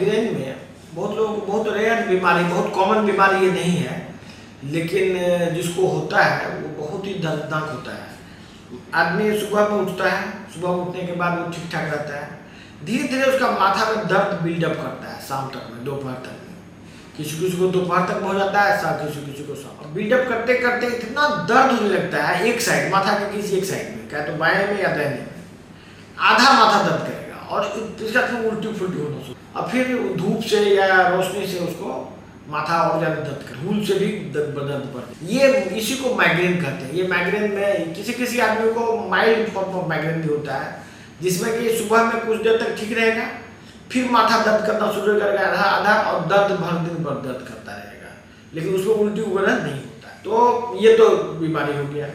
Migraine में बहुत लोग, बहुत रेयर बीमारी, बहुत कॉमन बीमारी ये नहीं है, लेकिन जिसको होता है वो बहुत ही दर्दनाक होता है। आदमी सुबह में उठता है, सुबह उठने के बाद वो ठीक ठाक रहता है, धीरे धीरे उसका माथा में दर्द बिल्डअप करता है शाम तक में, दोपहर तक में, किसी किसी को दोपहर तक में हो जाता है, किसी किसी को शाम। बिल्डअप करते करते इतना दर्द होने लगता है एक साइड, माथा के किसी एक साइड में, क्या तो बाएं में या दाहिने में, आधा माथा दर्द करेगा और इसका फिर उल्टी फुल्टी होना शुरू, और फिर धूप से या रोशनी से उसको माथा और ज़्यादा दर्द कर, धूल से भी दर्द पड़ता है। ये इसी को माइग्रेन कहते हैं। ये माइग्रेन में किसी किसी आदमी को माइल्ड फॉर्म ऑफ माइग्रेन भी होता है, जिसमें कि सुबह में कुछ देर तक ठीक रहेगा, फिर माथा दर्द करना शुरू करेगा आधा आधा, और दर्द भर दिन भर दर्द करता रहेगा, लेकिन उसमें उल्टी वगैरह नहीं होता है। तो ये तो बीमारी हो गया।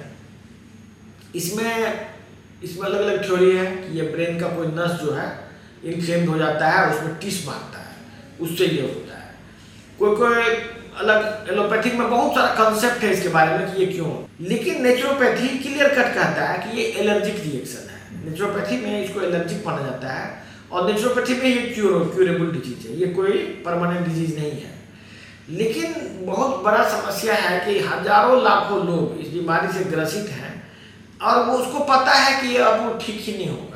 इसमें अलग अलग थ्योरी है कि ये ब्रेन का कोई नस जो है इन्फ्लेम्ड हो जाता है, उसमें टिश मारता है, उससे ये होता है। कोई अलग एलोपैथिक में बहुत सारा कंसेप्ट है इसके बारे में कि ये क्यों, लेकिन नेचुरोपैथी क्लियर कट कहता है कि ये एलर्जिक रिएक्शन है। नेचुरोपैथी में इसको एलर्जिक माना जाता है, और नेचुरोपैथी में ये क्यूरेबल डिजीज है, ये कोई परमानेंट डिजीज नहीं है। लेकिन बहुत बड़ा समस्या है कि हजारों लाखों लोग इस बीमारी से ग्रसित हैं, और वो उसको पता है कि अब वो ठीक ही नहीं होगा।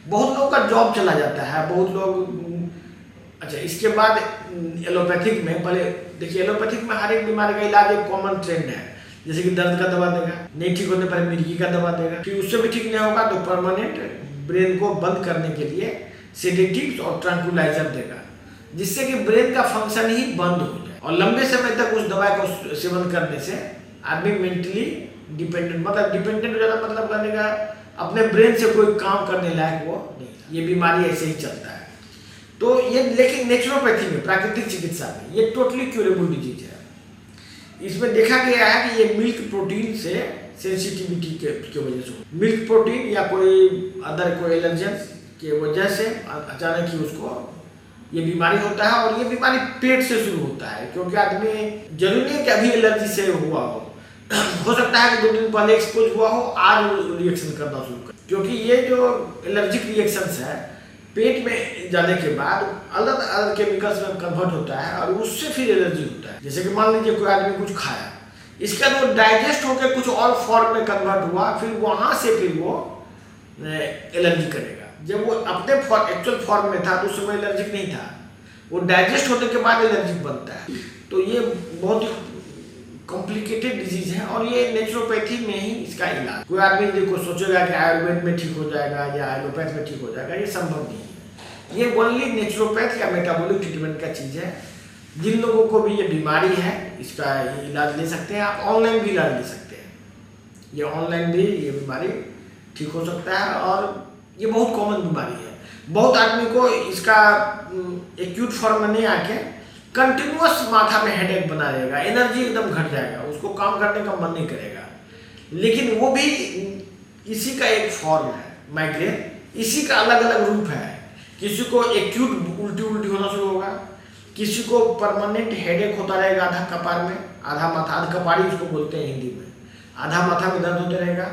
बहुत लोगों का जॉब चला जाता है, बहुत लोग। अच्छा, इसके बाद एलोपैथिक में, पहले देखिए एलोपैथिक में हर एक बीमारी का इलाज एक कॉमन ट्रेंड है, जैसे कि दर्द का दवा देगा, नहीं ठीक होने पर मिर्गी का दवा देगा, फिर उससे भी ठीक नहीं होगा तो परमानेंट ब्रेन को बंद करने के लिए सेडेटिव्स और ट्रैंक्विलाइजर देगा, जिससे कि ब्रेन का फंक्शन ही बंद हो जाए। और लंबे समय तक उस दवा का सेवन करने से आदमी मेंटली डिपेंडेंट, मतलब डिपेंडेंट हो जाता, मतलब कहने का अपने ब्रेन से कोई काम करने लायक वो नहीं। ये बीमारी ऐसे ही चलता है। तो ये, लेकिन नेचुरोपैथी में, प्राकृतिक चिकित्सा में ये टोटली क्यूरेबल डिजीज है। इसमें देखा गया है कि ये मिल्क प्रोटीन से सेंसिटिविटी के वजह से, मिल्क प्रोटीन या कोई अदर कोई एलर्जन के वजह से अचानक ही उसको ये बीमारी होता है। और ये बीमारी पेट से शुरू होता है, क्योंकि आदमी जरूरी नहीं है कि अभी एलर्जी से हुआ हो सकता है कि 2 दिन पहले एक्सपोज हुआ हो, आज रिएक्शन करना शुरू कर, क्योंकि ये जो एलर्जिक रिएक्शंस है पेट में जाने के बाद अलग अलग केमिकल्स में कन्वर्ट होता है, और उससे फिर एलर्जी होता है। जैसे कि मान लीजिए कोई आदमी कुछ खाया, इसका वो डाइजेस्ट होकर कुछ और फॉर्म में कन्वर्ट हुआ, फिर वहां से फिर वो एलर्जी करेगा। जब वो अपने एक्चुअल फॉर्म में था तो उस समय एलर्जिक नहीं था, वो डाइजेस्ट होने के बाद एलर्जिक बनता है। तो ये बहुत ही कॉम्प्लिकेटेड डिजीज है, और ये नेचुरोपैथी में ही इसका इलाज। कोई आदमी देखो सोचेगा कि आयुर्वेद में ठीक हो जाएगा या एलोपैथ में ठीक हो जाएगा, ये संभव नहीं है। ये ओनली नेचुरोपैथ या मेटाबॉलिक ट्रीटमेंट का चीज़ है। जिन लोगों को भी ये बीमारी है, इसका इलाज ले सकते हैं। आप ऑनलाइन भी इलाज ले सकते हैं, ये ऑनलाइन भी ये बीमारी ठीक हो सकता है, और ये बहुत कॉमन बीमारी है। बहुत आदमी को इसका एक्यूट फॉर्म में नहीं आके कंटिन्यूअस माथा में हेडेक बना रहेगा, एनर्जी एकदम घट जाएगा, उसको काम करने का मन नहीं करेगा। लेकिन वो भी इसी का एक फॉर्म है, माइग्रेन इसी का अलग अलग रूप है। किसी को एक्यूट उल्टी होना शुरू होगा, किसी को परमानेंट हेडेक होता रहेगा आधा कपार में, आधा माथा, आधा कपाड़ी उसको बोलते हैं हिंदी में, आधा माथा में दर्द होते रहेगा।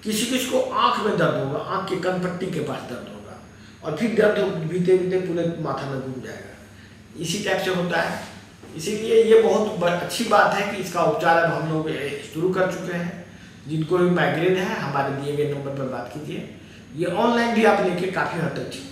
किसी को आँख में दर्द होगा, आँख के कनपट्टी के पास दर्द होगा, और फिर दर्द भीते पूरे माथा में घूम जाएगा। इसी टाइप से होता है। इसीलिए ये बहुत अच्छी बात है कि इसका उपचार अब हम लोग शुरू कर चुके हैं। जिनको भी माइग्रेन है, हमारे दिए गए नंबर पर बात कीजिए। ये ऑनलाइन भी आप लेके काफ़ी हद तक ठीक